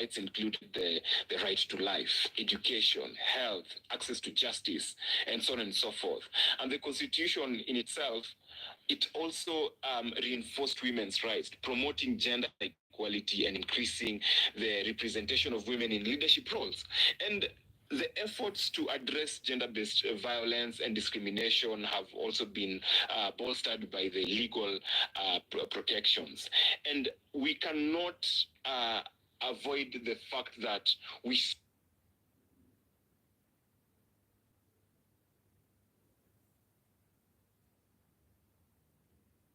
rights included the right to life, education, health, access to justice, and so on and so forth. And the Constitution in itself, it also reinforced women's rights, promoting gender equality and increasing the representation of women in leadership roles. And the efforts to address gender-based violence and discrimination have also been bolstered by the legal protections. And we cannot avoid the fact that we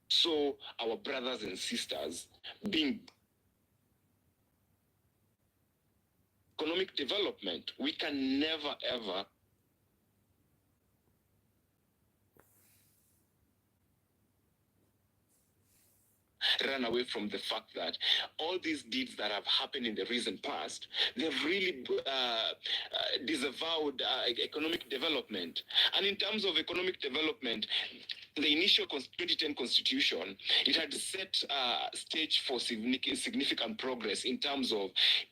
saw our brothers and sisters being economic development. We can never ever run away from the fact that all these deeds that have happened in the recent past, they've really disavowed economic development. And in terms of economic development, the initial 2010 constitution, it had set stage for significant progress in terms of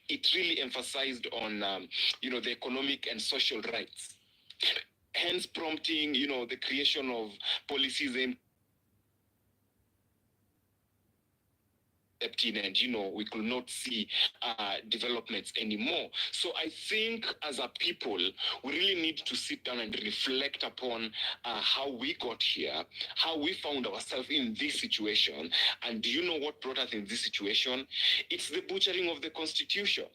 it really emphasized on, the economic and social rights, hence prompting, the creation of policies aimed and we could not see developments anymore. So I think as a people, we really need to sit down and reflect upon how we got here, how we found ourselves in this situation. And do you know what brought us in this situation? It's the butchering of the Constitution.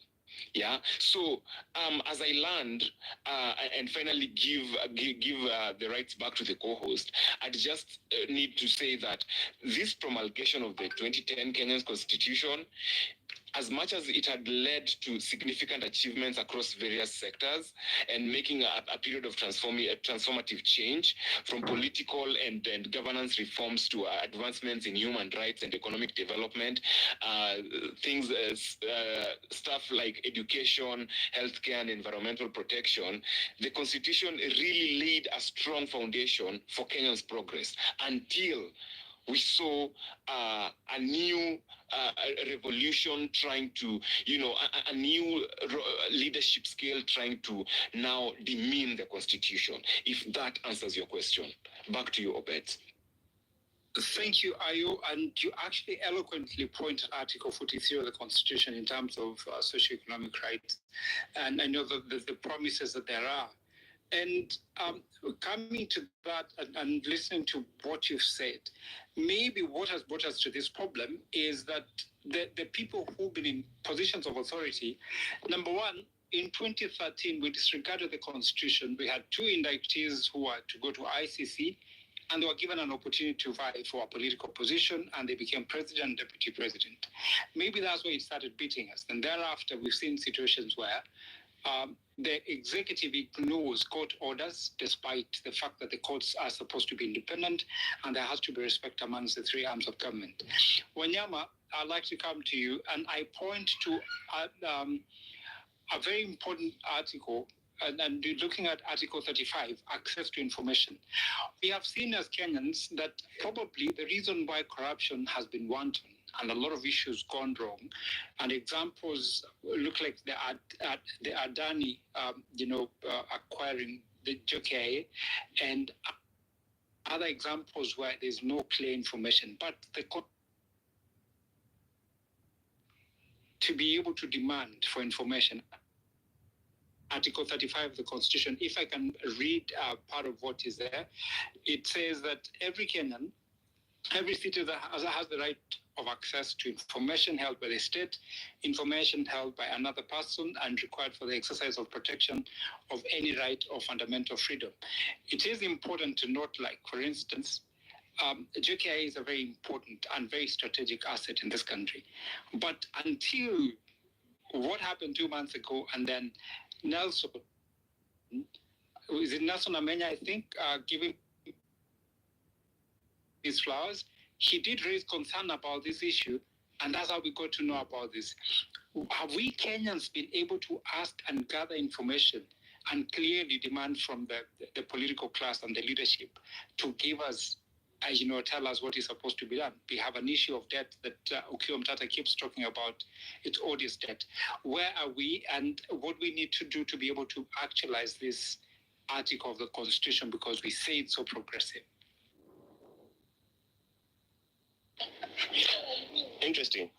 Yeah. So as I land and finally give the rights back to the co-host, I just need to say that this promulgation of the 2010 Kenyan Constitution, as much as it had led to significant achievements across various sectors and making a period of transformative change, from political and governance reforms to advancements in human rights and economic development, stuff like education, healthcare, and environmental protection, the Constitution really laid a strong foundation for Kenya's progress until we saw a new revolution trying to, a new leadership scale trying to now demean the Constitution. If that answers your question. Back to you, Obed. Thank you, Ayo. And you actually eloquently pointed Article 43 of the Constitution in terms of socioeconomic rights. And I know the promises that there are. And coming to that and listening to what you've said, maybe what has brought us to this problem is that the people who've been in positions of authority, number one, in 2013, we disregarded the Constitution. We had two indictees who were to go to ICC, and they were given an opportunity to vie for a political position, and they became president and deputy president. Maybe that's why it started beating us. And thereafter, we've seen situations where the executive ignores court orders, despite the fact that the courts are supposed to be independent and there has to be respect amongst the three arms of government. Wanyama, I'd like to come to you, and I point to a very important article, and looking at Article 35, access to information. We have seen as Kenyans that probably the reason why corruption has been wanton and a lot of issues gone wrong, and examples look like the Adani, acquiring the JKIA, and other examples where there's no clear information, but to be able to demand for information. Article 35 of the Constitution, if I can read part of what is there, it says that every Kenyan, every citizen has the right of access to information held by the state, information held by another person, and required for the exercise of protection of any right or fundamental freedom. It is important to note, like, for instance, JKIA is a very important and very strategic asset in this country. But until what happened 2 months ago, and then Nelson Amenya, I think, giving these flowers, he did raise concern about this issue, and that's how we got to know about this. Have we Kenyans been able to ask and gather information and clearly demand from the political class and the leadership to give us tell us what is supposed to be done. We have an issue of debt that Okiya Mtata keeps talking about. It's odious debt. Where are we, and what we need to do to be able to actualize this article of the Constitution, because we say it's so progressive? Interesting.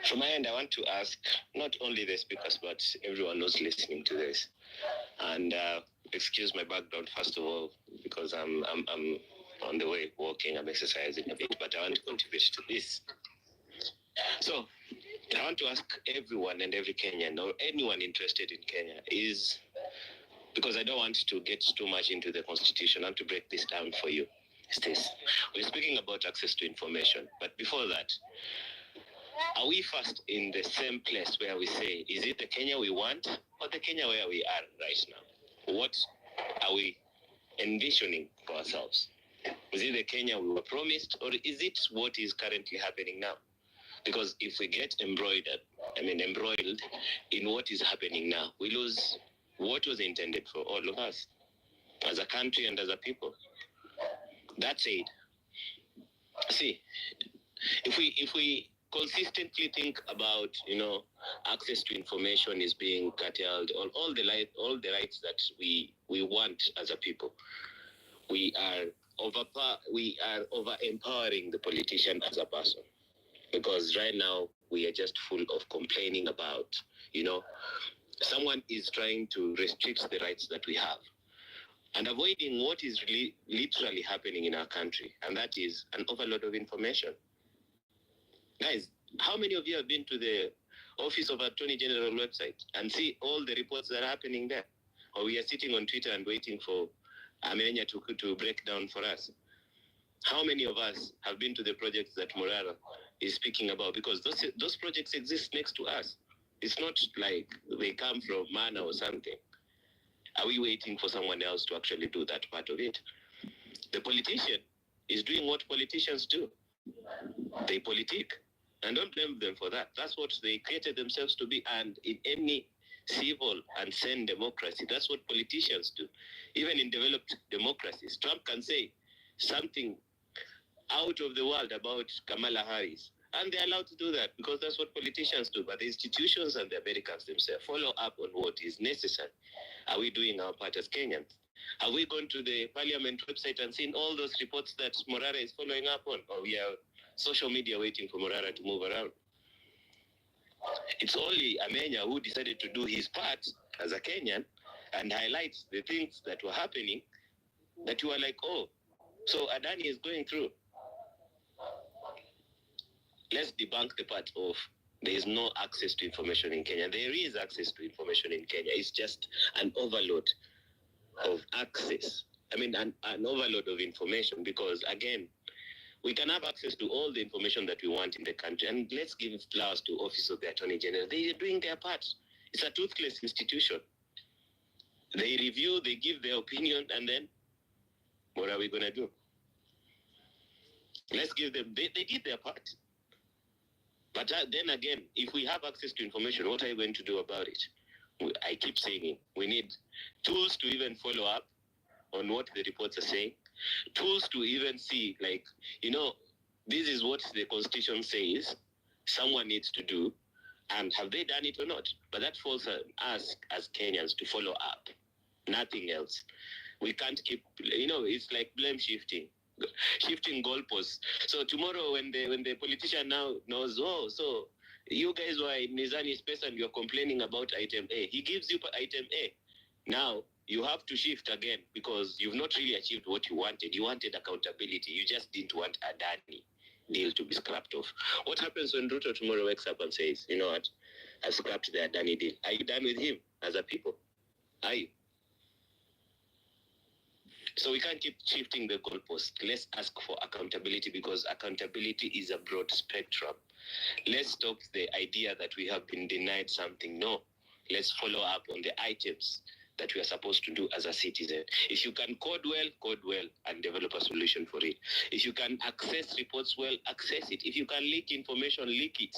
From my end, I want to ask not only the speakers, but everyone who's listening to this. And excuse my background, first of all, because I'm on the way walking, I'm exercising a bit, but I want to contribute to this. So I want to ask everyone and every Kenyan or anyone interested in Kenya is, because I don't want to get too much into the Constitution, I want to break this down for you. Is this. We're speaking about access to information, but before that, are we first in the same place where we say, is it the Kenya we want or the Kenya where we are right now? What are we envisioning for ourselves? Is it the Kenya we were promised, or is it what is currently happening now? Because if we get embroiled in what is happening now, we lose what was intended for all of us as a country and as a people. That said, see, if we consistently think about, access to information is being curtailed, all the rights that we want as a people, we are over empowering the politician as a person, because right now we are just full of complaining about, someone is trying to restrict the rights that we have and avoiding what is really literally happening in our country, and that is an overload of information. Guys, how many of you have been to the Office of Attorney General website and see all the reports that are happening there? Or we are sitting on Twitter and waiting for Amenya to break down for us? How many of us have been to the projects that Morara is speaking about? Because those projects exist next to us. It's not like they come from Mana or something. Are we waiting for someone else to actually do that part of it? The politician is doing what politicians do. They politic. And don't blame them for that. That's what they created themselves to be. And in any civil and sane democracy, that's what politicians do. Even in developed democracies, Trump can say something out of the world about Kamala Harris. And they're allowed to do that because that's what politicians do. But the institutions and the Americans themselves follow up on what is necessary. Are we doing our part as Kenyans? Have we gone to the parliament website and seen all those reports that Morara is following up on? Or we are social media waiting for Morara to move around? It's only Amenya who decided to do his part as a Kenyan and highlight the things that were happening that you are like, oh, so Adani is going through. Let's debunk the part of there is no access to information in Kenya. There is access to information in Kenya. It's just an overload of access. An overload of information, because again, we can have access to all the information that we want in the country. And let's give flowers to Office of the Attorney General. They are doing their part. It's a toothless institution. They review, they give their opinion, and then what are we going to do? Let's give them, they did their part. But then again, if we have access to information, what are you going to do about it? I keep saying we need tools to even follow up on what the reports are saying, tools to even see, this is what the Constitution says someone needs to do, and have they done it or not? But that falls on us as Kenyans to follow up, nothing else. We can't keep, it's like blame shifting goalposts. So tomorrow when the politician now knows, so you guys were in Nizani space and you're complaining about item A, he gives you item A. Now you have to shift again because you've not really achieved what you wanted. You wanted accountability. You just didn't want a Adani deal to be scrapped off. What happens when Ruto tomorrow wakes up and says, you know what, I've scrapped the Adani deal? Are you done with him as a people? Are you? So we can't keep shifting the goalposts. Let's ask for accountability, because accountability is a broad spectrum. Let's stop the idea that we have been denied something. No, let's follow up on the items that we are supposed to do as a citizen. If you can code well and develop a solution for it. If you can access reports well, access it. If you can leak information, leak it.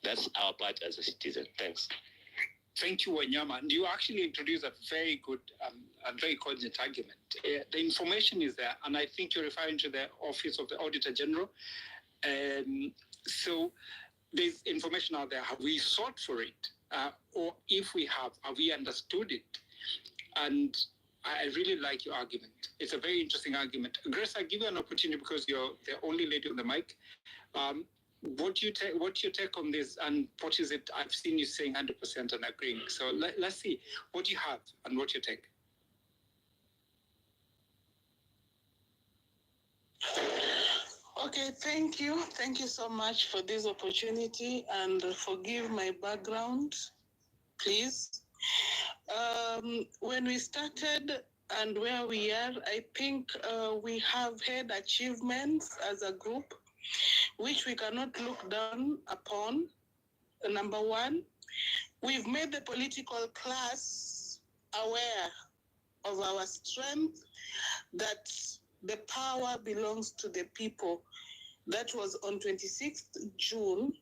That's our part as a citizen. Thanks. Thank you, Wanyama. And you actually introduced a very good and very cogent argument. The information is there, and I think you're referring to the Office of the Auditor General. So there's information out there. Have we sought for it? Or if we have we understood it? And I really like your argument. It's a very interesting argument. Grace, I'll give you an opportunity because you're the only lady on the mic. What's your take on this, and what is it? I've seen you saying 100% and agreeing. So let's see what you have and what you take. Okay, thank you. Thank you so much for this opportunity, and forgive my background, please. When we started and where we are, I think we have had achievements as a group, which we cannot look down upon. Number one, we've made the political class aware of our strength, that the power belongs to the people. That was on 26th June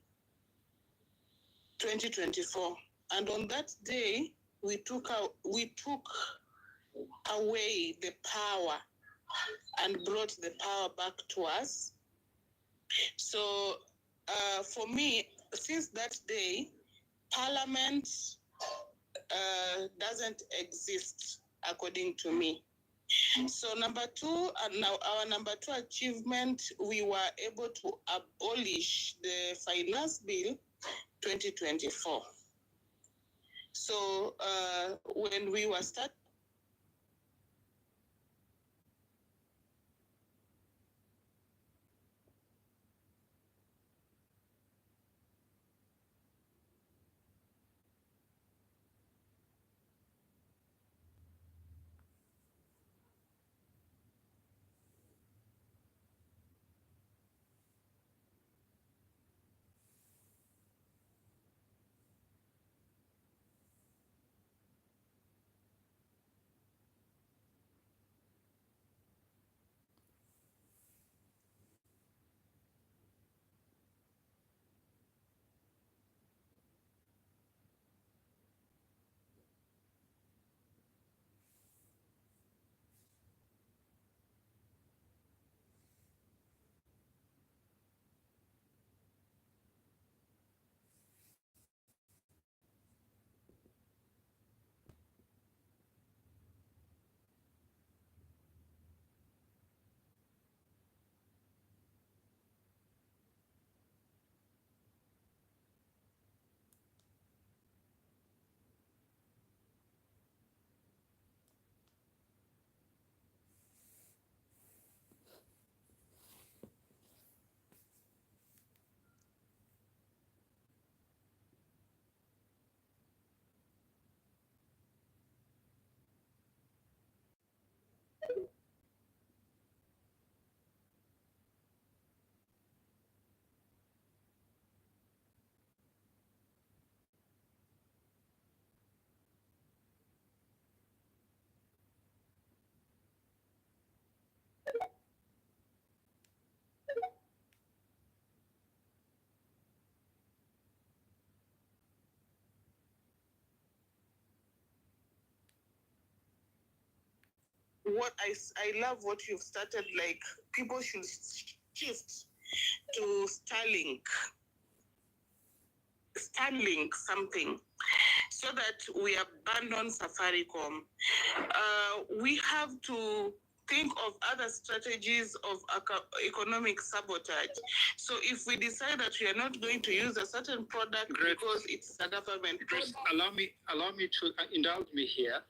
2024. And on that day, we took away the power and brought the power back to us. So for me, since that day, Parliament doesn't exist, according to me. So number two, and now our number two achievement, we were able to abolish the Finance Bill 2024. So when we were starting, what I love what you've started, like people should shift to Starlink something, so that we abandon Safaricom. We have to think of other strategies of economic sabotage. So if we decide that we are not going to use a certain product because it's a government product. Allow me to indulge me here.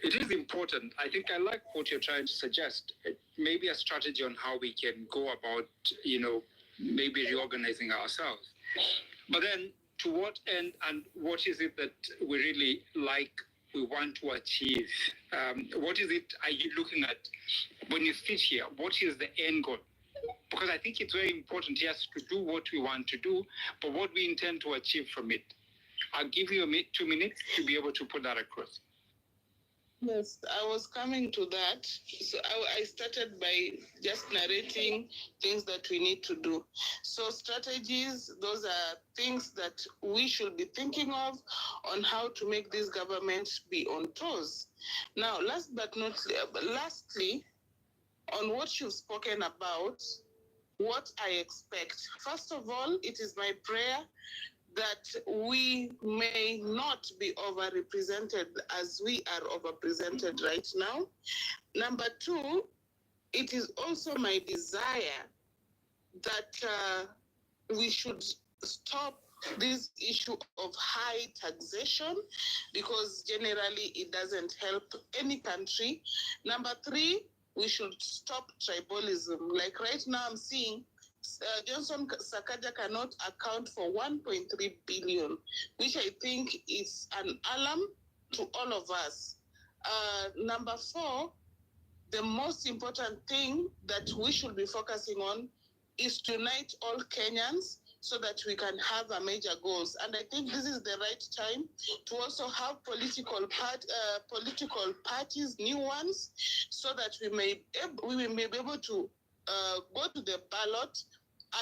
It is important. I think I like what you're trying to suggest. Maybe a strategy on how we can go about, maybe reorganizing ourselves. But then, to what end, and what is it that we really we want to achieve? What is it are you looking at when you sit here? What is the end goal? Because I think it's very important, yes, to do what we want to do, but what we intend to achieve from it. I'll give you 2 minutes to be able to put that across. Yes, I was coming to that. So I started by just narrating things that we need to do. So strategies, those are things that we should be thinking of on how to make this government be on toes. Now, lastly, on what you've spoken about, what I expect. First of all, it is my prayer that we may not be overrepresented as we are overrepresented right now. Number two, it is also my desire that we should stop this issue of high taxation because generally it doesn't help any country. Number three, we should stop tribalism. Like right now, I'm seeing Johnson Sakaja cannot account for 1.3 billion, which I think is an alarm to all of us. Number four, the most important thing that we should be focusing on is to unite all Kenyans so that we can have a major goals. And I think this is the right time to also have political parties, new ones, so that we may be able to go to the ballot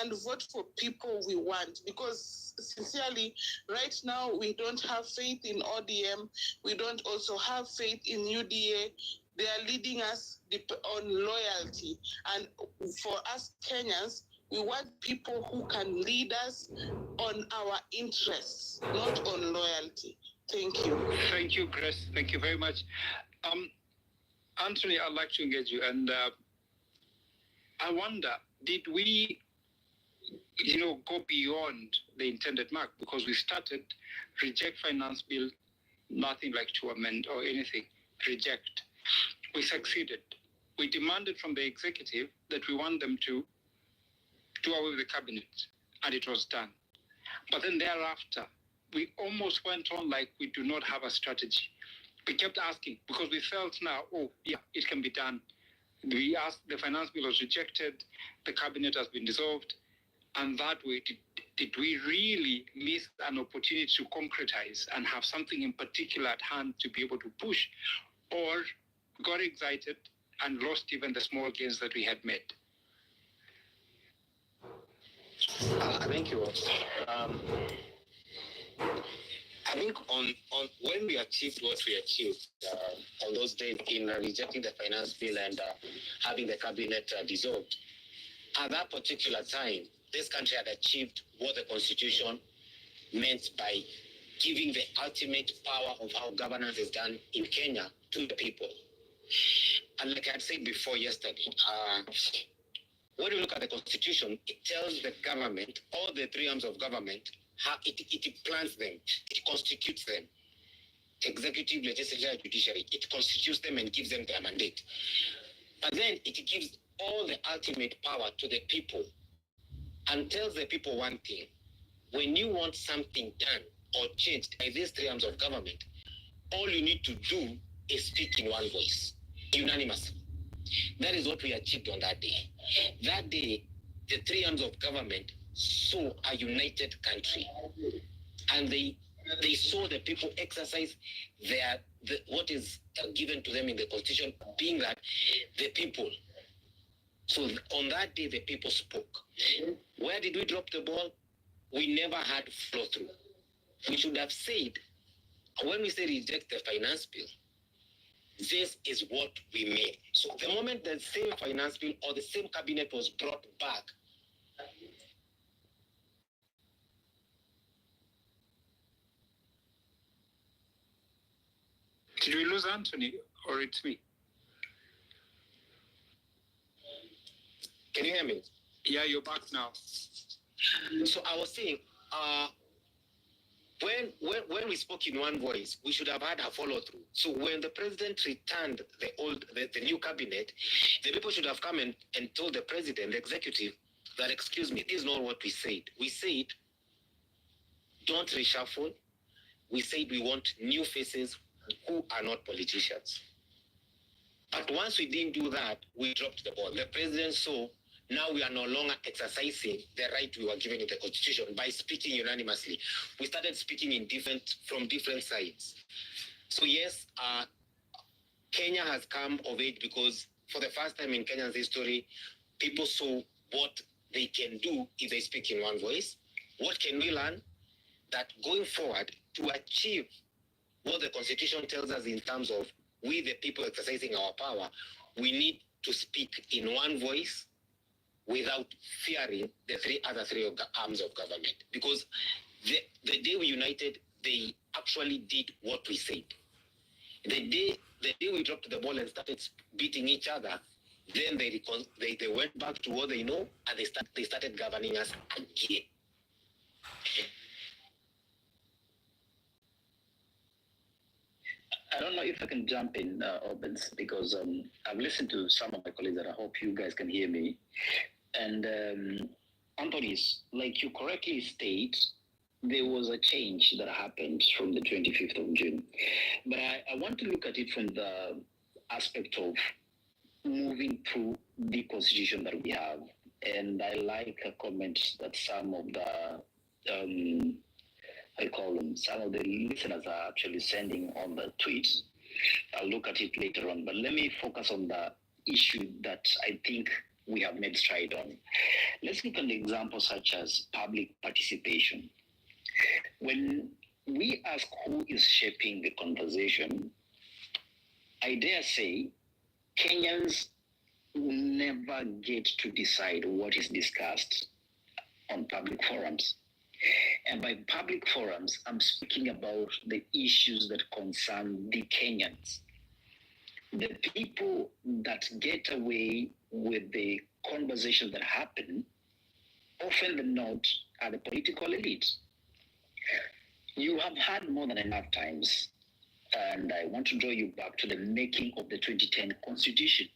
and vote for people we want. Because sincerely, right now we don't have faith in ODM. We don't also have faith in UDA. They are leading us on loyalty. And for us Kenyans, we want people who can lead us on our interests, not on loyalty. Thank you. Thank you, Grace. Thank you very much. Anthony, I'd like to engage you. And I wonder, did we, go beyond the intended mark? Because we started reject finance bill, nothing like to amend or anything, reject. We succeeded. We demanded from the executive that we want them to do away with the cabinet, and it was done. But then thereafter, we almost went on like we do not have a strategy. We kept asking because we felt now, it can be done. We asked, the finance bill was rejected, the cabinet has been dissolved, and that way, did we really miss an opportunity to concretize and have something in particular at hand to be able to push, or got excited and lost even the small gains that we had made? Thank you. I think on when we achieved what we achieved on those days in rejecting the finance bill and having the cabinet dissolved, at that particular time, this country had achieved what the Constitution meant by giving the ultimate power of how governance is done in Kenya to the people. And like I had said before yesterday, when you look at the Constitution, it tells the government, all the three arms of government, how it plans them, it constitutes them. Executive, legislature, judiciary, it constitutes them and gives them their mandate. But then it gives all the ultimate power to the people and tells the people one thing: when you want something done or changed by these three arms of government, all you need to do is speak in one voice, unanimously. That is what we achieved on that day. That day, the three arms of government saw a united country, and they saw the people exercise what is given to them in the Constitution, being that the people. So on that day, the people spoke. Where did we drop the ball? We never had flow through. We should have said, when we say reject the finance bill, this is what we made. So the moment the same finance bill or the same cabinet was brought back, did we lose Anthony, or it's me? can you hear me? Yeah, you're back now. So I was saying, when we spoke in one voice, we should have had a follow through. So when the president returned the new cabinet, the people should have come and told the president, the executive, that, excuse me, this is not what we said. We said, don't reshuffle. We said we want new faces who are not politicians. But once we didn't do that, we dropped the ball. The president saw, now we are no longer exercising the right we were given in the Constitution by speaking unanimously. We started speaking from different sides. So yes, Kenya has come of age because for the first time in Kenya's history, people saw what they can do if they speak in one voice. What can we learn? That going forward, to achieve what the Constitution tells us in terms of we, the people exercising our power, we need to speak in one voice without fearing the other three arms of government. Because the day we united, they actually did what we said. The day we dropped the ball and started beating each other, then they went back to what they know, and they started governing us again. I don't know if I can jump in, Obens, because I've listened to some of my colleagues, and I hope you guys can hear me. And Anthony's, like you correctly state, there was a change that happened from the 25th of June. But I want to look at it from the aspect of moving through the constitution that we have. And I like a comment that some of the some of the listeners are actually sending on the tweets. I'll look at it later on, but let me focus on the issue that I think we have made stride on. Let's look at examples such as public participation. When we ask who is shaping the conversation, I dare say Kenyans will never get to decide what is discussed on public forums. And by public forums, I'm speaking about the issues that concern the Kenyans. The people that get away with the conversations that happen, often than not, are the political elite. You have had more than enough times, and I want to draw you back to the making of the 2010 Constitution.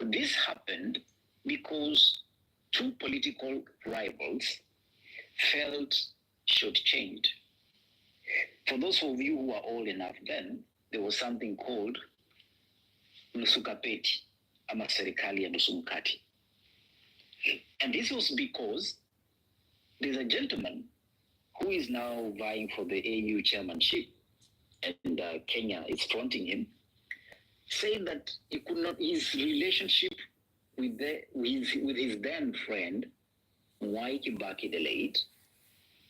This happened because two political rivals felt shortchanged. For those of you who are old enough then, there was something called Nusukapeti, ama serikali ya Nusumkati. And this was because there's a gentleman who is now vying for the AU chairmanship, and Kenya is fronting him, saying that he could not, his relationship with his then friend, Mwai Kibaki the late,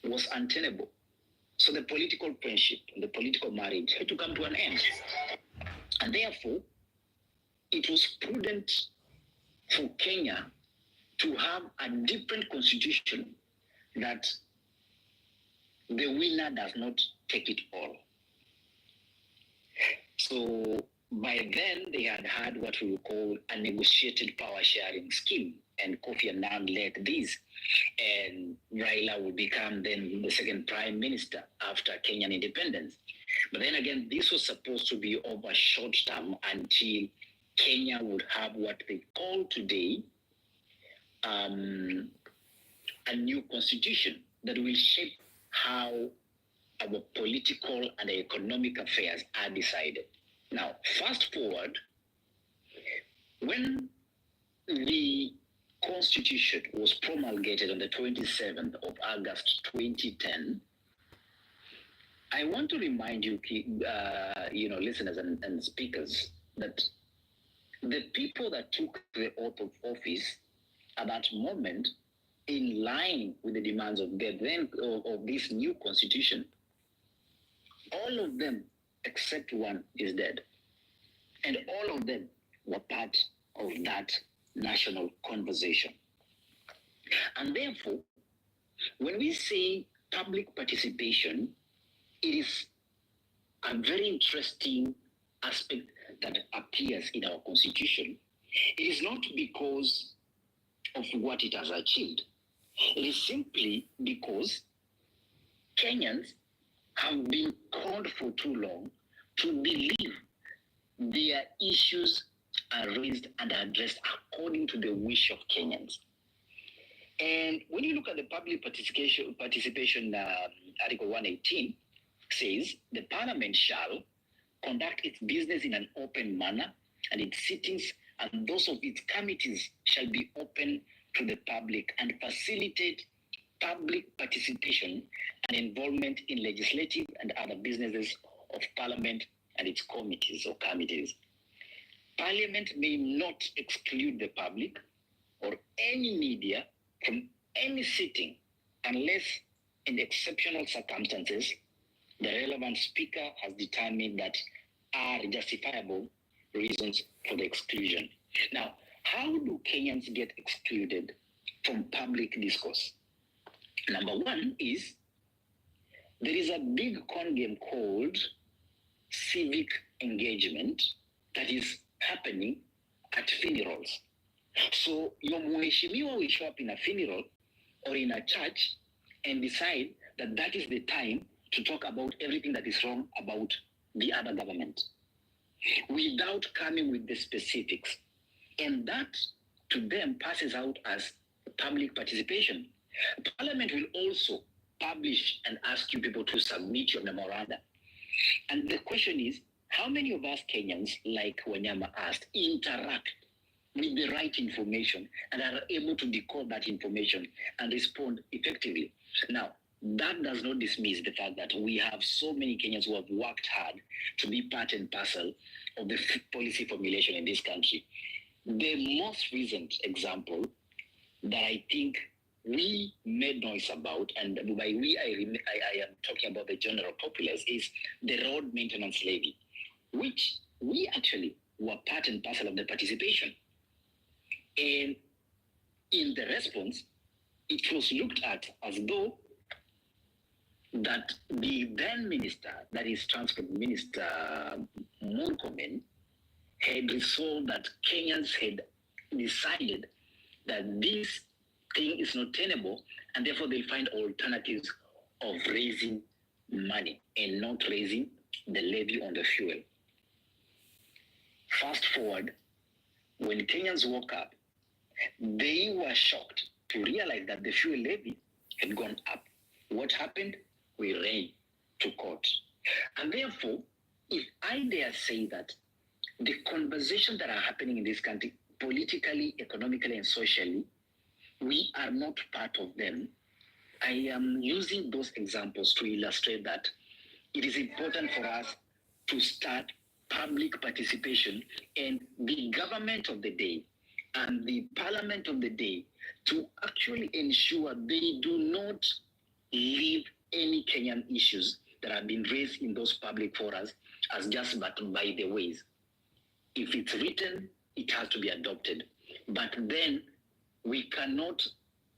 was untenable. So the political friendship, the political marriage had to come to an end. And therefore, it was prudent for Kenya to have a different constitution that the winner does not take it all. So by then, they had what we would call a negotiated power sharing scheme, and Kofi Annan led this, and Raila would become then the second prime minister after Kenyan independence. But then again, this was supposed to be over short term until Kenya would have what they call today a new constitution that will shape how our political and economic affairs are decided. Now, fast forward, when the Constitution was promulgated on the 27th of August 2010, I want to remind you, listeners and speakers, that the people that took the oath of office at that moment, in line with the demands of this new constitution, all of them except one is dead. And all of them were part of that national conversation. And therefore, when we say public participation, it is a very interesting aspect that appears in our constitution. It is not because of what it has achieved. It is simply because Kenyans have been called for too long to believe their issues are raised and addressed according to the wish of Kenyans. And when you look at the public participation Article 118 says the parliament shall conduct its business in an open manner, and its sittings and those of its committees shall be open to the public and facilitate public participation and involvement in legislative and other businesses of parliament and its committees or committees. Parliament may not exclude the public or any media from any sitting unless, in exceptional circumstances, the relevant speaker has determined that are justifiable reasons for the exclusion. Now, how do Kenyans get excluded from public discourse? Number one is there is a big con game called civic engagement that is happening at funerals. So your mheshimiwa will show up in a funeral or in a church and decide that that is the time to talk about everything that is wrong about the other government without coming with the specifics. And that to them passes out as public participation. Parliament will also publish and ask you people to submit your memoranda. And the question is, how many of us Kenyans, like Wanyama asked, interact with the right information and are able to decode that information and respond effectively? Now, that does not dismiss the fact that we have so many Kenyans who have worked hard to be part and parcel of the policy formulation in this country. The most recent example that I think we made noise about, and by we I am talking about the general populace, is the road maintenance levy, which we actually were part and parcel of the participation. And in the response, it was looked at as though that the then minister, that is Transport Minister Murkomen, had resolved that Kenyans had decided that this thing is not tenable, and therefore they find alternatives of raising money and not raising the levy on the fuel. Fast forward, when Kenyans woke up, they were shocked to realize that the fuel levy had gone up. What happened? We ran to court. And therefore, if I dare say that the conversations that are happening in this country, politically, economically, and socially, we are not part of them. I am using those examples to illustrate that it is important for us to start public participation and the government of the day and the parliament of the day to actually ensure they do not leave any Kenyan issues that have been raised in those public forums as just but by the ways. If it's written, it has to be adopted. But then we cannot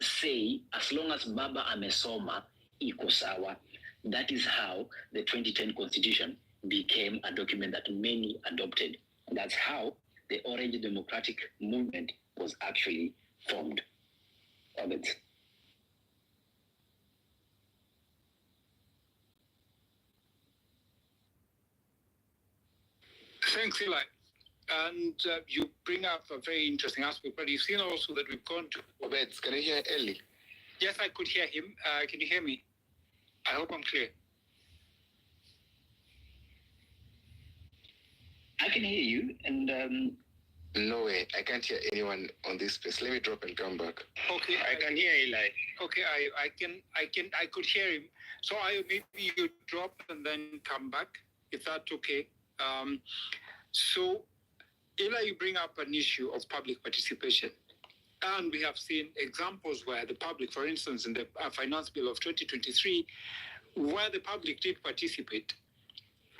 say, as long as Baba amesoma, iko sawa. That is how the 2010 Constitution became a document that many adopted. And that's how the Orange Democratic Movement was actually formed. Robert. Thanks, Eli. And you bring up a very interesting aspect, but you've seen also that we've gone to... Obed, can you hear Ellie? Yes, I could hear him. Can you hear me? I hope I'm clear. I can hear you, and no way, I can't hear anyone on this space. Let me drop and come back. Okay, I can hear Eli. Okay, I could hear him. So maybe you drop and then come back, if that's okay. So, Eli, you bring up an issue of public participation. And we have seen examples where the public, for instance, in the Finance Bill of 2023, where the public did participate,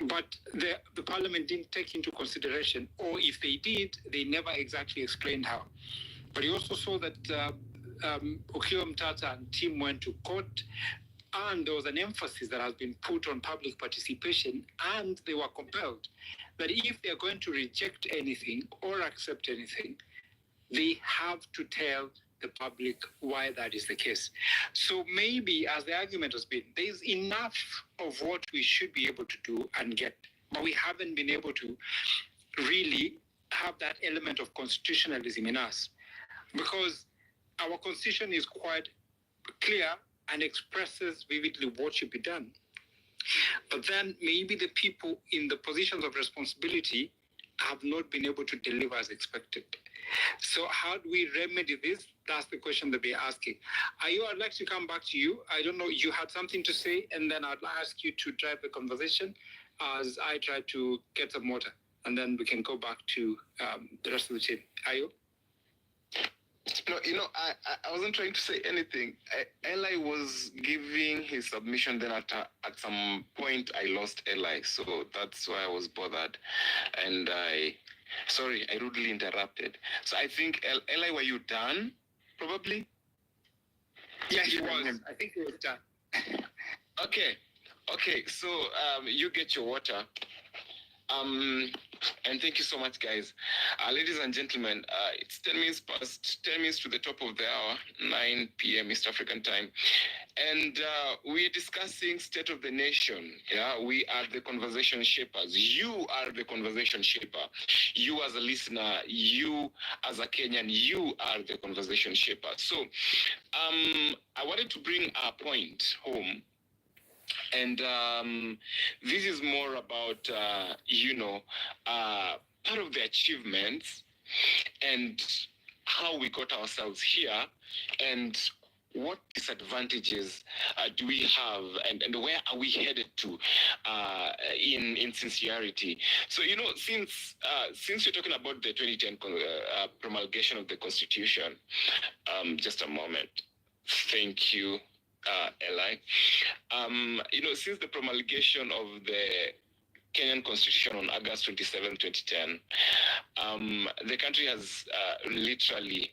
but the Parliament didn't take into consideration, or if they did, they never exactly explained how. But you also saw that Okiya Mtata and team went to court, and there was an emphasis that has been put on public participation, and they were compelled that if they're going to reject anything or accept anything, they have to tell the public why that is the case. So maybe, as the argument has been, there's enough of what we should be able to do and get, but we haven't been able to really have that element of constitutionalism in us, because our constitution is quite clear and expresses vividly what should be done. But then maybe the people in the positions of responsibility have not been able to deliver as expected. So how do we remedy this? That's the question that we're asking. I'd like to come back to you. I don't know, you had something to say, and then I'd ask you to drive the conversation, as I try to get some water, and then we can go back to the rest of the team. Ayo? No, I wasn't trying to say anything. Eli was giving his submission, then at some point I lost Eli, so that's why I was bothered, and I rudely interrupted. So I think Eli, were you done? Probably. Yeah, he was. I think he was done. Okay. So you get your water. And thank you so much, guys. Ladies and gentlemen, it's 10 minutes to the top of the hour, 9 p.m. East African time. And we are discussing state of the nation. Yeah, we are the conversation shapers. You are the conversation shaper. You as a listener, you as a Kenyan, you are the conversation shaper. So I wanted to bring a point home. And this is more about, part of the achievements and how we got ourselves here and what disadvantages do we have and where are we headed to in sincerity. So, since you're talking about the 2010 promulgation of the Constitution, just a moment. Thank you. Eli. Since the promulgation of the Kenyan Constitution on August 27, 2010, the country has literally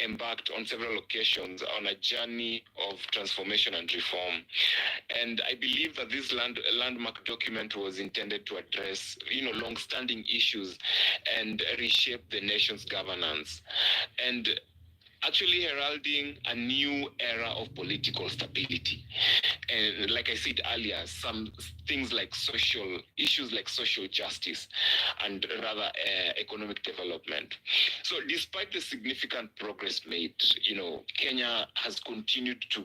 embarked on several occasions on a journey of transformation and reform. And I believe that this landmark document was intended to address, long-standing issues and reshape the nation's governance. And actually heralding a new era of political stability. And like I said earlier, some things like issues like social justice and rather economic development. So despite the significant progress made, Kenya has continued to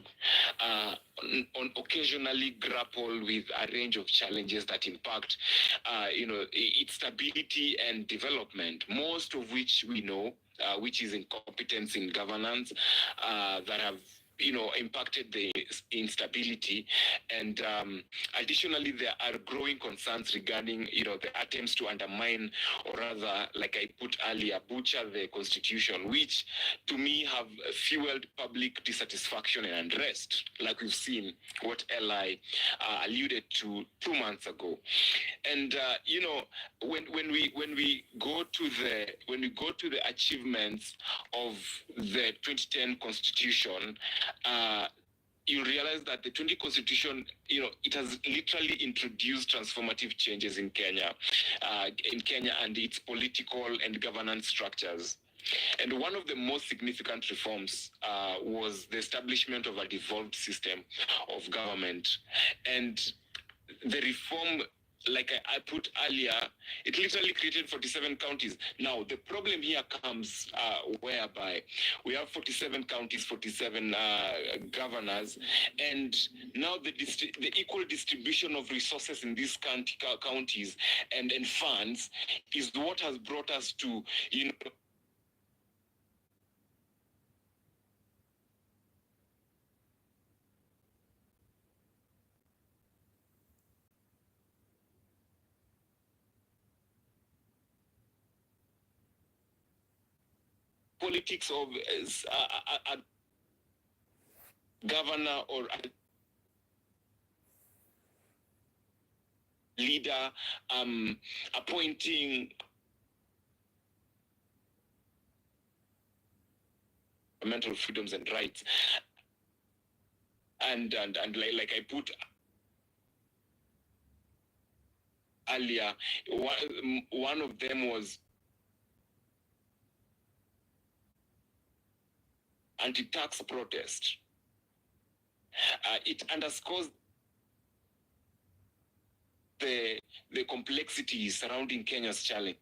occasionally grapple with a range of challenges that impact, its stability and development, most of which we know, which is incompetence in governance, that have impacted the instability. And additionally, there are growing concerns regarding the attempts to undermine, or rather, like I put earlier, butcher the Constitution, which to me have fueled public dissatisfaction and unrest, like we've seen what Eli alluded to 2 months ago. And when we go to the achievements of the 2010 Constitution, you realize that the 20 Constitution, it has literally introduced transformative changes in Kenya and its political and governance structures. And one of the most significant reforms was the establishment of a devolved system of government. And the reform, like I put earlier, it literally created 47 counties. Now, the problem here comes whereby we have 47 counties, 47 governors, and now the equal distribution of resources in these counties and funds is what has brought us to, politics of a governor or a leader appointing fundamental freedoms and rights. And like I put earlier, one of them was anti-tax protest. It underscores the complexity surrounding Kenya's challenge.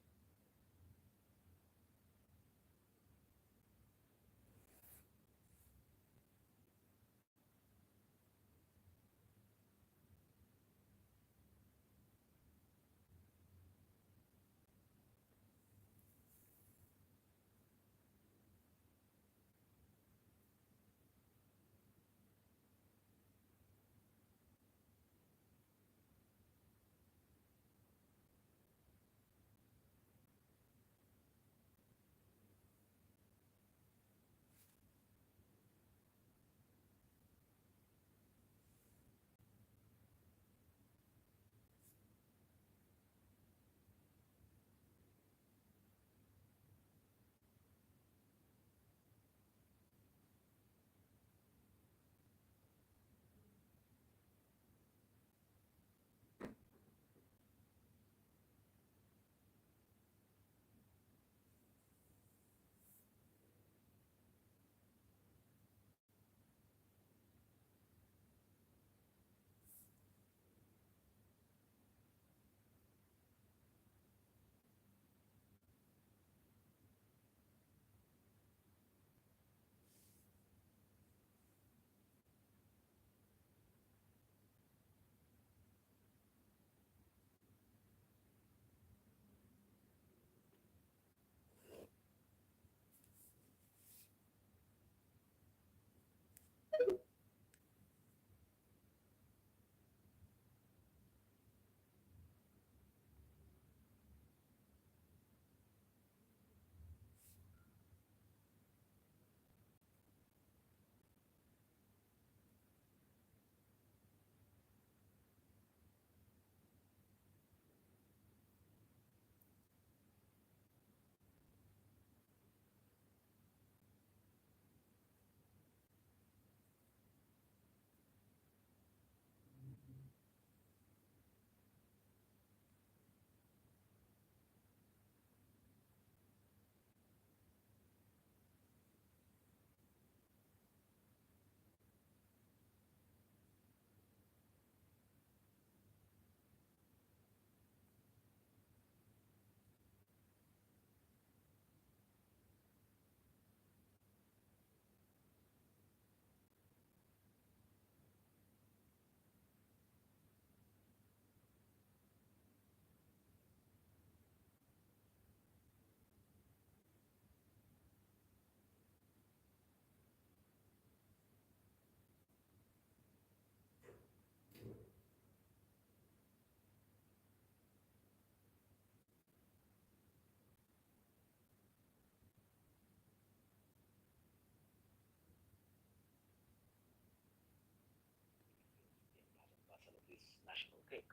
take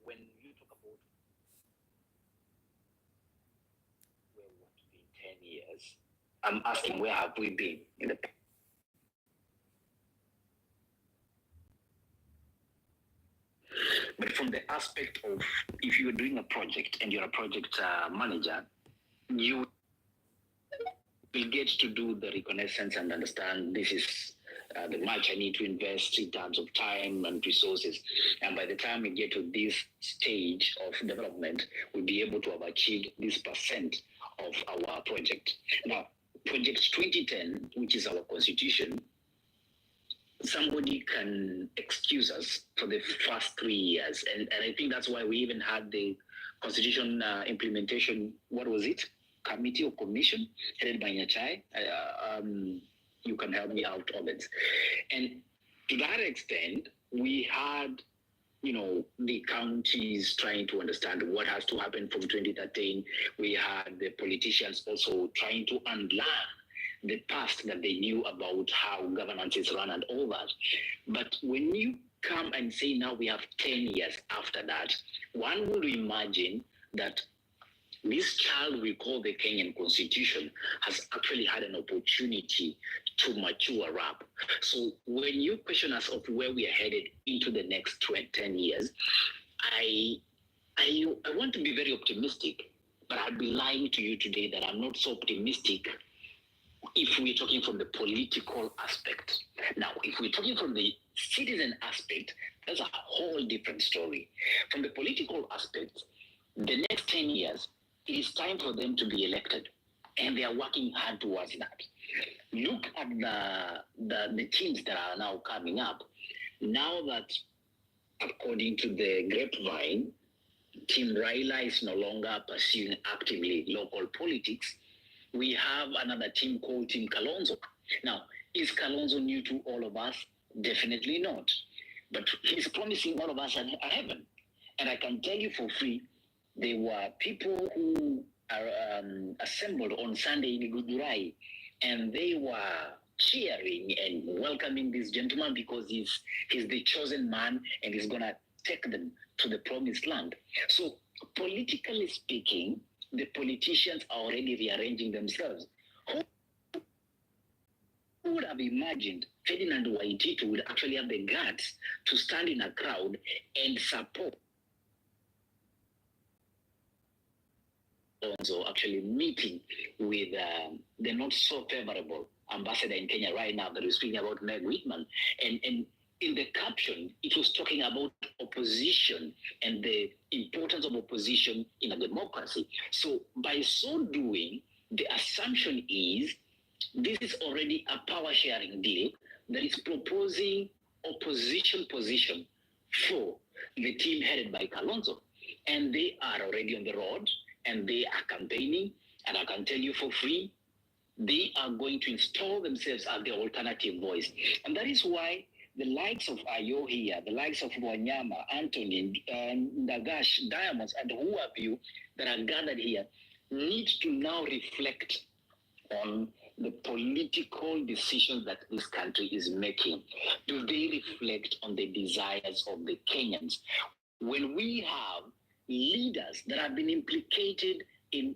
when you talk about where we want to be in 10 years? I'm asking, where have we been in the past? But from the aspect of, if you're doing a project and you're a project manager, you will get to do the reconnaissance and understand this is the much I need to invest in terms of time and resources. And by the time we get to this stage of development, we'll be able to have achieved this percent of our project. Now, Project 2010, which is our constitution, somebody can excuse us for the first 3 years. And I think that's why we even had the constitution implementation, what was it? Committee or commission headed by Nyachai. You can help me out on it. And to that extent, we had, the counties trying to understand what has to happen from 2013. We had the politicians also trying to unlearn the past that they knew about how governance is run and all that. But when you come and say now we have 10 years after that, one would imagine that this child we call the Kenyan Constitution has actually had an opportunity to mature up. So when you question us of where we are headed into the next 10 years, I want to be very optimistic, but I'd be lying to you today that I'm not so optimistic if we're talking from the political aspect. Now, if we're talking from the citizen aspect, that's a whole different story. From the political aspect, the next 10 years, it is time for them to be elected, and they are working hard towards that. Look at the teams that are now coming up. Now that, according to the grapevine, Team Raila is no longer pursuing actively local politics, we have another team called Team Kalonzo. Now, is Kalonzo new to all of us? Definitely not. But he's promising all of us a heaven. And I can tell you for free, there were people who are assembled on Sunday in Gudurai, and they were cheering and welcoming this gentleman because he's the chosen man and he's going to take them to the promised land. So politically speaking, the politicians are already rearranging themselves. Who would have imagined Ferdinand Waititu would actually have the guts to stand in a crowd and support Alonso actually meeting with the not so favorable ambassador in Kenya right now that is speaking about Meg Whitman. And in the caption, it was talking about opposition and the importance of opposition in a democracy. So by so doing, the assumption is this is already a power sharing deal that is proposing opposition position for the team headed by Kalonzo. And they are already on the road and they are campaigning. And I can tell you for free, they are going to install themselves as the alternative voice. And that is why the likes of Ayo here, the likes of Wanyama, Anthony, Nagash, Diamonds, and who have you that are gathered here need to now reflect on the political decisions that this country is making. Do they reflect on the desires of the Kenyans? When we have leaders that have been implicated in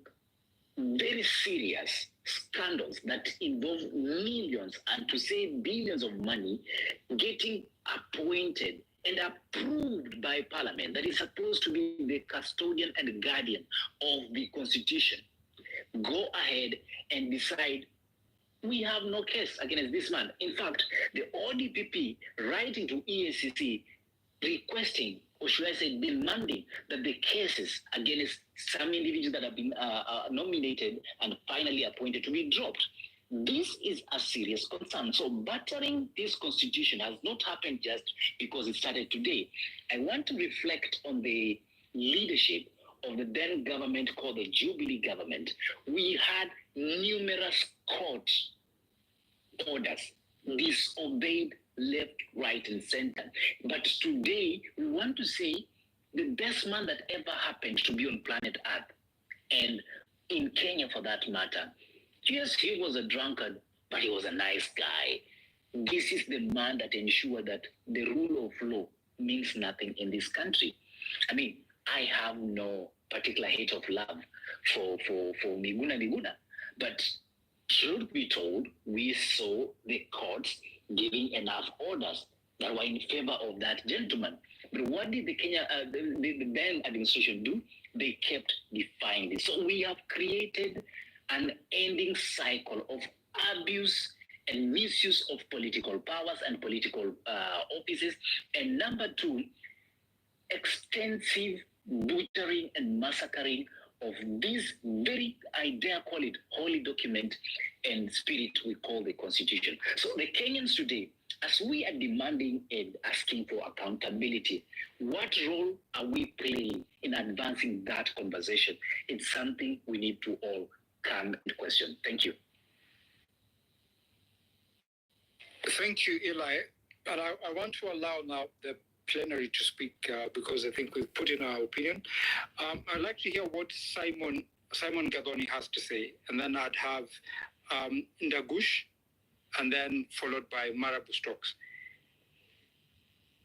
very serious scandals that involve millions and to say billions of money getting appointed and approved by Parliament that is supposed to be the custodian and guardian of the Constitution, go ahead and decide we have no case against this man. In fact, the ODPP writing to EACC requesting, or should I say demanding, that the cases against some individuals that have been nominated and finally appointed to be dropped. This is a serious concern. So battering this constitution has not happened just because it started today. I want to reflect on the leadership of the then government called the Jubilee government. We had numerous court orders disobeyed left, right, and center. But today, we want to say the best man that ever happened to be on planet Earth, and in Kenya for that matter. Yes, he was a drunkard, but he was a nice guy. This is the man that ensured that the rule of law means nothing in this country. I mean, I have no particular hate of love for Miguna, but truth be told, we saw the courts giving enough orders that were in favor of that gentleman. But what did the then administration do? They kept defying this. So we have created an ending cycle of abuse and misuse of political powers and political offices. And number two, extensive butchering and massacring of this very, I dare call it, holy document and spirit we call the Constitution. So the Kenyans today, as we are demanding and asking for accountability, what role are we playing in advancing that conversation? It's something we need to all come into question. Thank you. Thank you, Eli. And I want to allow now the plenary to speak because I think we've put in our opinion. I'd like to hear what Simon Gadoni has to say, and then I'd have Ndagush, and then followed by Marabu Stokes.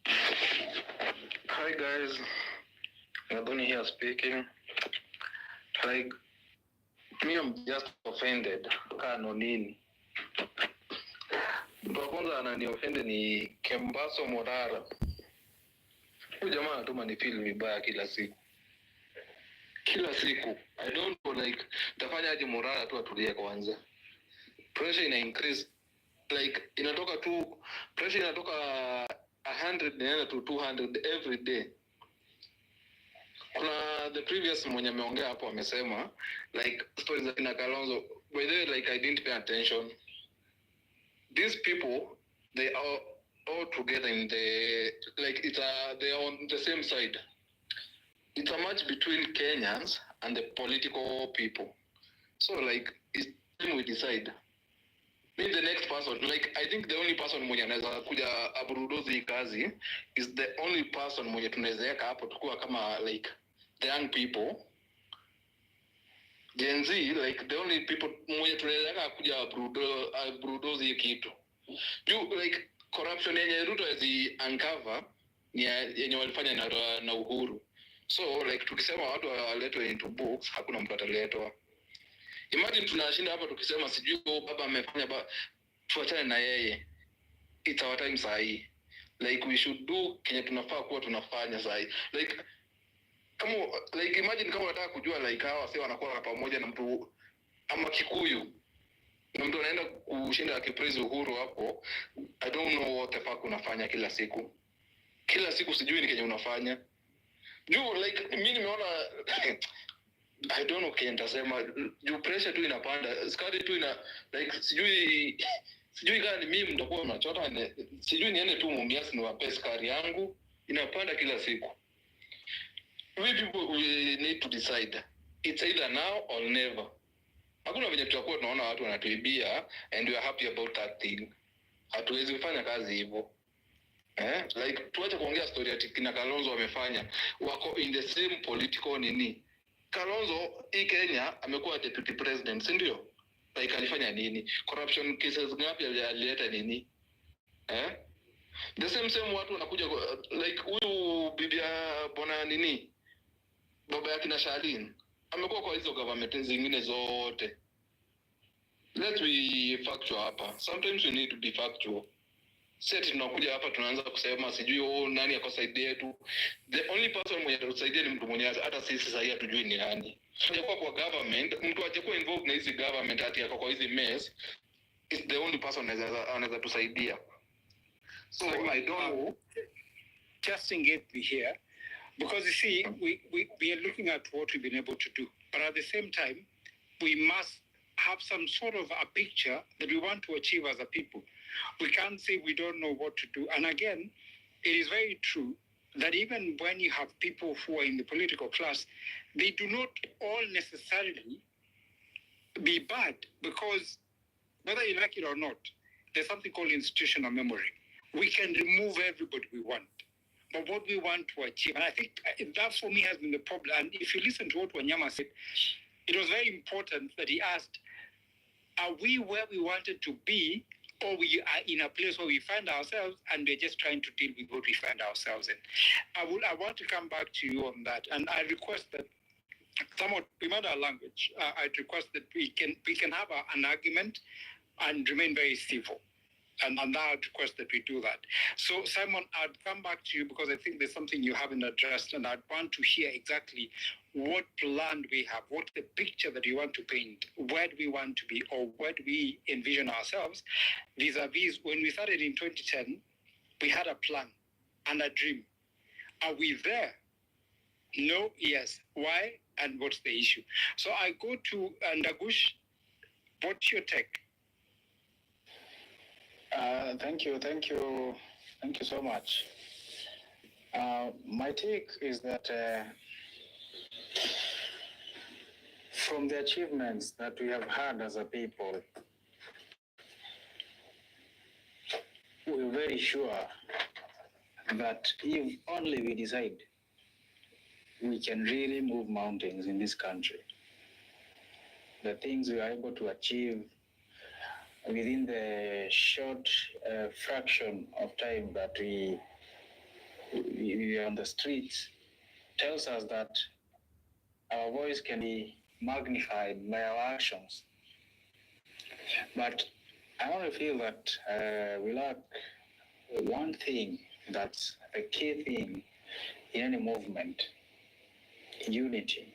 Hi guys, Gadoni here speaking. Like, me, I'm just offended. Kano nini? Mtu wa kwanza ananiofende ni Kembaso Morara. Huyu jamaa anatuma ni feel vibaya kila siku. I don't know, like, tafanya aje Morara tu atulie kwanza. Pressure ina increase. Like, pressure inatoka 100 inaenda to 200 every day. Kuna the previous mwenye ameongea hapo amesema, like, stories za kina Kalonzo, by the way, like, I didn't pay attention. These people, they are all together in the, like, they are on the same side. It's a match between Kenyans and the political people. So, like, it's time we decide. Maybe the next person, like, I think the only person mwenye anaweza kuja aburudozi hii kazi is the only person mwenye tunawezeka hapo tukua kama, like, the young people. Gen Z, like, the only people mwenye tunawezeka kuja aburudozi hii kitu. Like, corruption yenye Ruto hazi uncover yenye walifanya na Uhuru. So, like, tukisema watu waletwe into books, hakuna mtu ataletwa. Imagine tunashinda hapa tukisema sijui baba amefanya tuachane na yeye. It's our time sahi. Like, we should do kenye tunafaa kuwa tunafanya sahi. Like, imagine kama unataka kujua, like, hawa sasa wanakuwa pamoja na mtu ama Kikuyu. Na mtu anaenda kushinda akipraise Uhuru hapo. I don't know what the fuck unafanya kila siku. Kila siku sijui ni kenye unafanya. Like, mimi nimeona I don't know kenye nitasema. Pressure tu inapanda. Skadi tu like, sijui kama ni mimi nitakuwa nachota, sijui niende tu Mumias niwape skari yangu. Inapanda kila siku. We people, we need to decide. It's either now or never. Hakuna venye tutakuwa tunaona watu wanatuibia and we are happy about that thing. Hatuwezi kufanya kazi hivyo. Like, tuache kuongea story ati kina Kalonzo wamefanya. Wako in the same political nini. Kalonzo hii Kenya amekuwa deputy president, si ndio? Like, alifanya nini? Corruption cases ngapi alileta nini? The same watu wanakuja, like, huyu bibia bona nini? Baba yake na Shalin amekuwa kwa hizo government zingine zote. Let's be factual hapa. Sometimes we need to be factual. Sisi tunakuja hapa tunaanza kusema sijui nani akosaidia yetu. The only person mwenye atusaidia ni mtu mwenye hata sisi sasa hatujui ni nani. Hajakuwa kwa government, mtu hajakuwa involved na hizi government hati yako kwa hizi mess is the only person anaweza tusaidia. So I don't know. Just engage me here. Because you see, we are looking at what we've been able to do. But at the same time, we must have some sort of a picture that we want to achieve as a people. We can't say we don't know what to do. And again, it is very true that even when you have people who are in the political class, they do not all necessarily be bad, because whether you like it or not, there's something called institutional memory. We can remove everybody we want. But what we want to achieve, and I think that for me has been the problem. And if you listen to what Wanyama said, it was very important that he asked, are we where we wanted to be, or we are in a place where we find ourselves and we're just trying to deal with what we find ourselves in. I want to come back to you on that, and I request that somewhat, we mind our language. I'd request that we can have an argument and remain very civil. And now I'd request that we do that. So, Simon, I'd come back to you because I think there's something you haven't addressed, and I'd want to hear exactly what plan we have, what the picture that you want to paint, where do we want to be, or where do we envision ourselves vis-a-vis when we started in 2010, we had a plan and a dream. Are we there? No, yes. Why? And what's the issue? So I go to Ndagush. What's your take? Thank you so much. My take is that from the achievements that we have had as a people, we're very sure that if only we decide, we can really move mountains in this country. The things we are able to achieve within the short fraction of time that we are on the streets tells us that our voice can be magnified by our actions. But I only feel that we lack one thing that's a key thing in any movement: unity.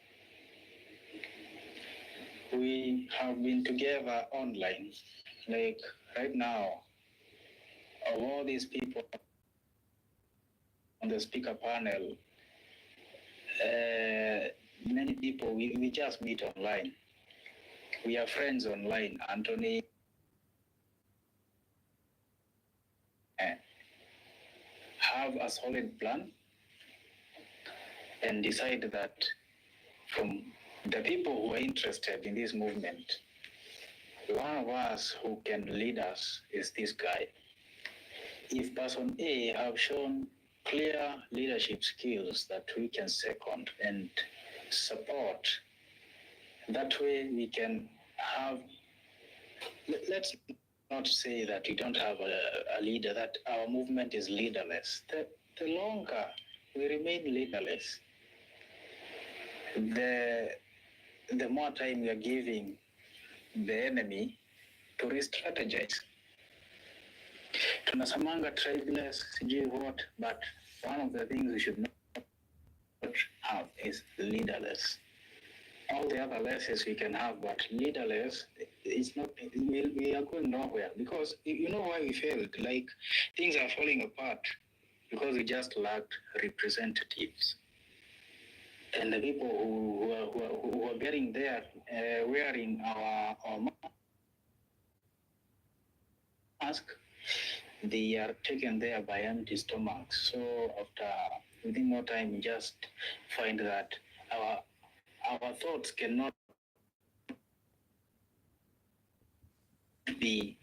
We have been together online. Like right now, of all these people on the speaker panel, many people, we just meet online. We are friends online. Anthony, have a solid plan and decide that from the people who are interested in this movement, one of us who can lead us is this guy. If person A have shown clear leadership skills that we can second and support, that way we can have, let's not say that we don't have a leader, that our movement is leaderless. The longer we remain leaderless, the more time we are giving the enemy to re-strategize. Tunasamanga tribeless, sijui what, but one of the things we should not have is leaderless. All the other lessons we can have, but leaderless, it's not, we are going nowhere. Because you know why we failed? Like, things are falling apart because we just lacked representatives. And the people who are getting there, wearing our mask, they are taken there by empty stomachs. So within no time, we just find that our thoughts cannot be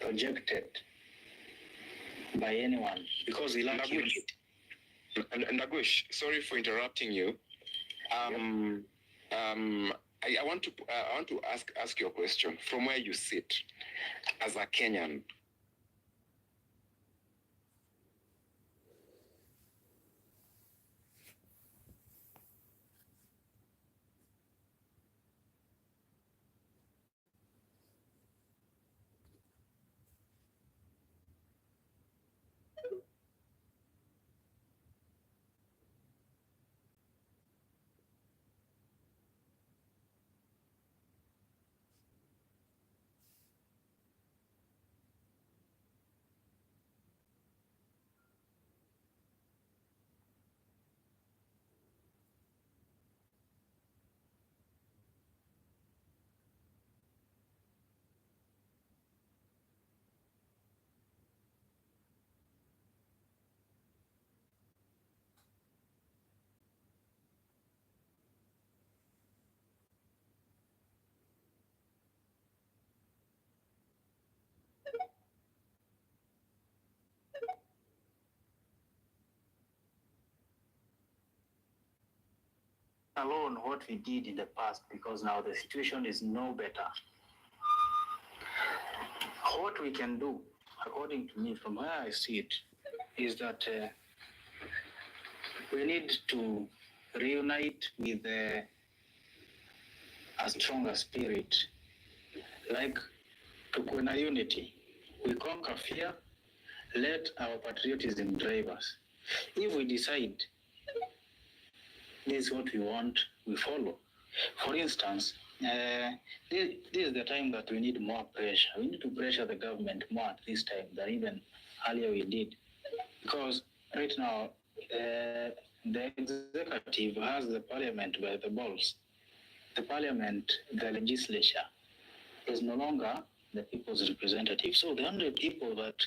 projected by anyone because we lack unity. Ndagush, sorry for interrupting you. I want to ask you a question from where you sit as a Kenyan. Alone what we did in the past, because now the situation is no better. what we can do, according to me, from where I see it, is that we need to reunite with a stronger spirit, like to Kuna unity. We conquer fear, let our patriotism drive us. If we decide this is what we want, we follow. For instance, this is the time that we need more pressure. We need to pressure the government more at this time than even earlier we did. Because right now, the executive has the parliament by the balls. The parliament, the legislature, is no longer the people's representative. So the only people that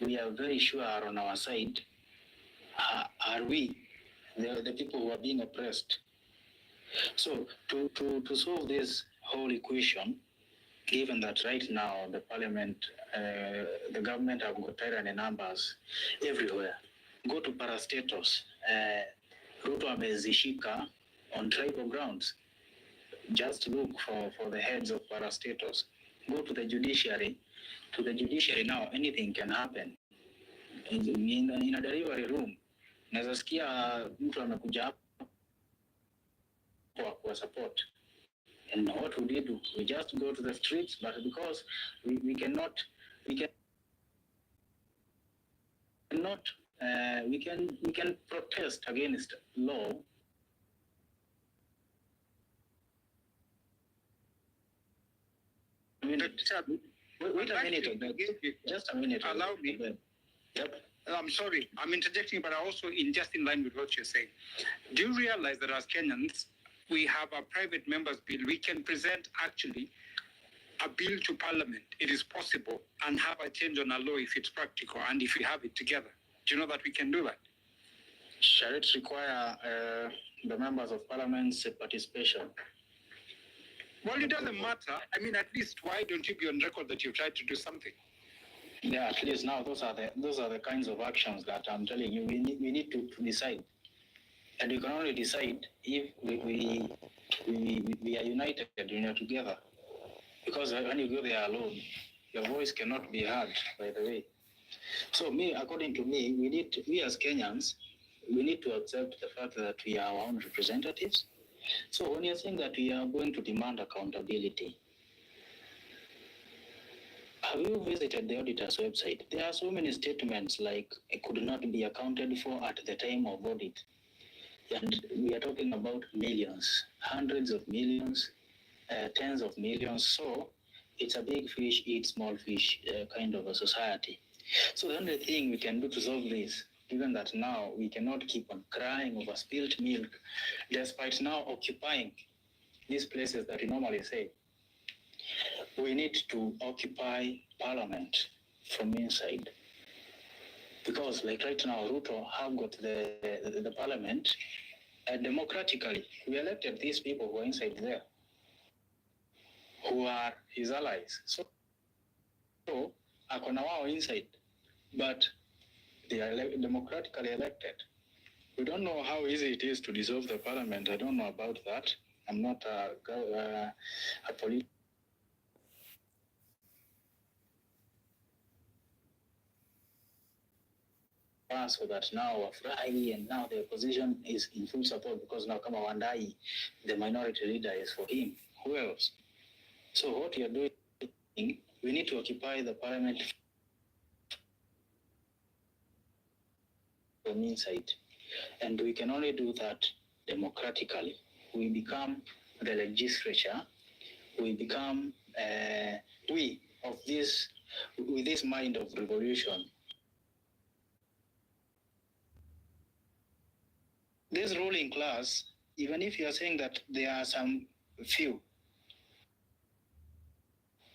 we are very sure are on our side are we, the people who are being oppressed. So to solve this whole equation, given that right now the parliament, the government have got tyranny numbers everywhere, go to parastatus, Ruto amezishika on tribal grounds. Just look for the heads of parastatus. Go to the judiciary. To the judiciary now, anything can happen. In a delivery room, naweza sikia mtu amekuja hapo kwa support. And what we do, we just go to the streets, but because we can protest against law. Wait a minute. Just a minute. Allow me. Yep. I'm sorry, I'm interjecting, but also just in line with what you're saying. Do you realize that as Kenyans, we have a private members bill? We can present actually a bill to Parliament. It is possible, and have a change on a law if it's practical, and if we have it together. Do you know that we can do that? Shall it require the members of Parliament's participation? Well, it doesn't matter. I mean, at least why don't you be on record that you've tried to do something? Yeah, at least now those are the kinds of actions that I'm telling you we need to decide, and we can only decide if we are united, together. Because when you go there alone, your voice cannot be heard. By the way, so according to me, we as Kenyans, we need to accept the fact that we are our own representatives. So when you're saying that we are going to demand accountability, have you visited the auditor's website? There are so many statements like it could not be accounted for at the time of audit. And we are talking about millions, hundreds of millions, tens of millions. So it's a big fish eats small fish kind of a society. So the only thing we can do to solve this, given that now we cannot keep on crying over spilled milk, despite now occupying these places that we normally say, we need to occupy Parliament from inside. Because like right now, Ruto have got the Parliament democratically. We elected these people who are inside there, who are his allies. So akona wao inside, but they are democratically elected. We don't know how easy it is to dissolve the Parliament. I don't know about that. I'm not a political. So that now Wafurahi and now the opposition is in full support, because now Kama Wandai, the minority leader, is for him. Who else? So what we are doing, we need to occupy the Parliament from inside. And we can only do that democratically. We become the legislature. We become, with this mind of revolution. This ruling class, even if you are saying that there are some few,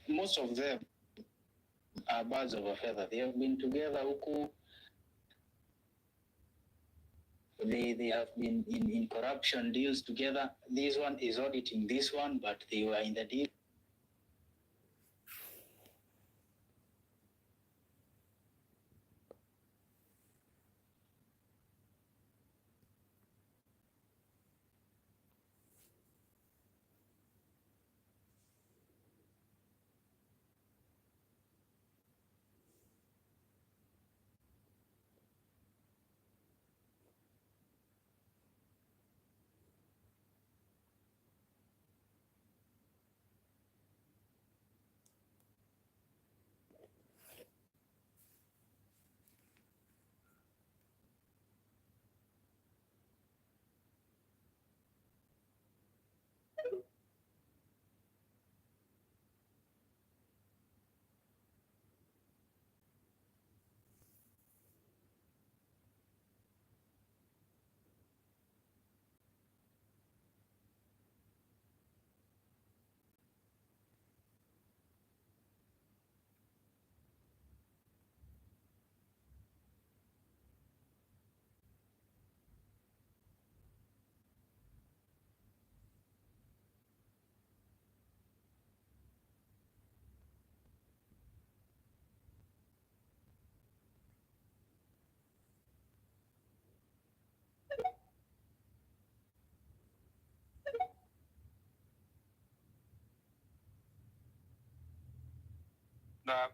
most of them are birds of a feather. They have been together, they have been in corruption deals together. This one is auditing this one, but they were in the deal.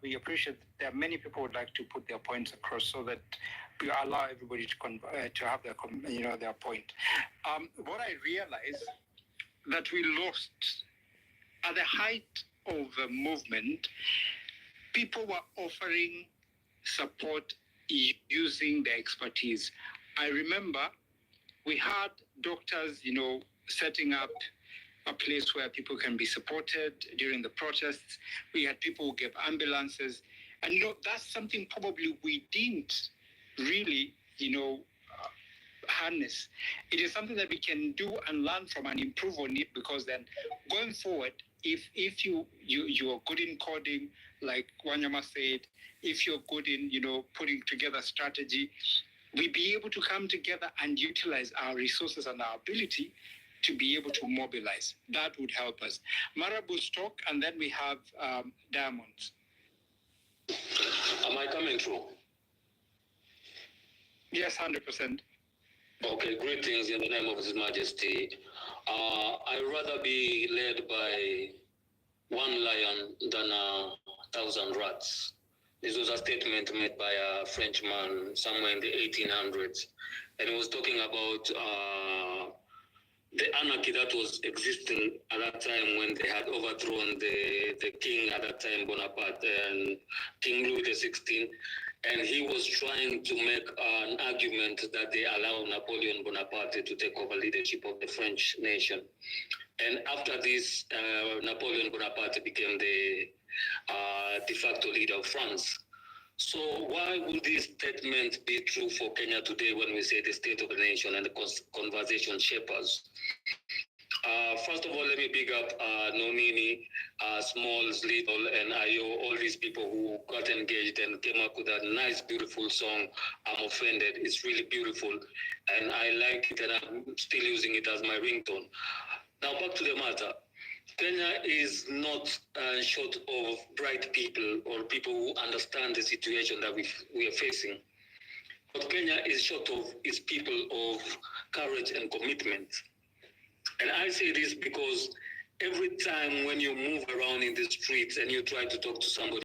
we appreciate that there are many people who would like to put their points across so that we allow everybody to have their point. What I realized that we lost at the height of the movement, people were offering support using their expertise. I remember we had doctors, setting up a place where people can be supported during the protests. We had people who gave ambulances. And, that's something probably we didn't really, harness. It is something that we can do and learn from and improve on it, because then going forward, if you are good in coding, like Wanyama said, if you're good in, putting together strategy, we be able to come together and utilize our resources and our ability to be able to mobilize. That would help us. Marabou's talk, and then we have Diamonds. Am I coming through? Yes, 100%. Okay, greetings in the name of His Majesty. I'd rather be led by one lion than 1,000 rats. This was a statement made by a Frenchman somewhere in the 1800s. And he was talking about the anarchy that was existing at that time when they had overthrown the king at that time, Bonaparte, and King Louis XVI. And he was trying to make an argument that they allow Napoleon Bonaparte to take over leadership of the French nation. And after this, Napoleon Bonaparte became the de facto leader of France. So why would this statement be true for Kenya today when we say the state of the nation and the conversation shapers? First of all, let me big up Nonini, Smalls, Little, and Ayo, all these people who got engaged and came up with a nice, beautiful song, I'm Offended. It's really beautiful, and I like it, and I'm still using it as my ringtone. Now, back to the matter. Kenya is not short of bright people or people who understand the situation that we are facing. What Kenya is short of is people of courage and commitment. And I say this because every time when you move around in the streets and you try to talk to somebody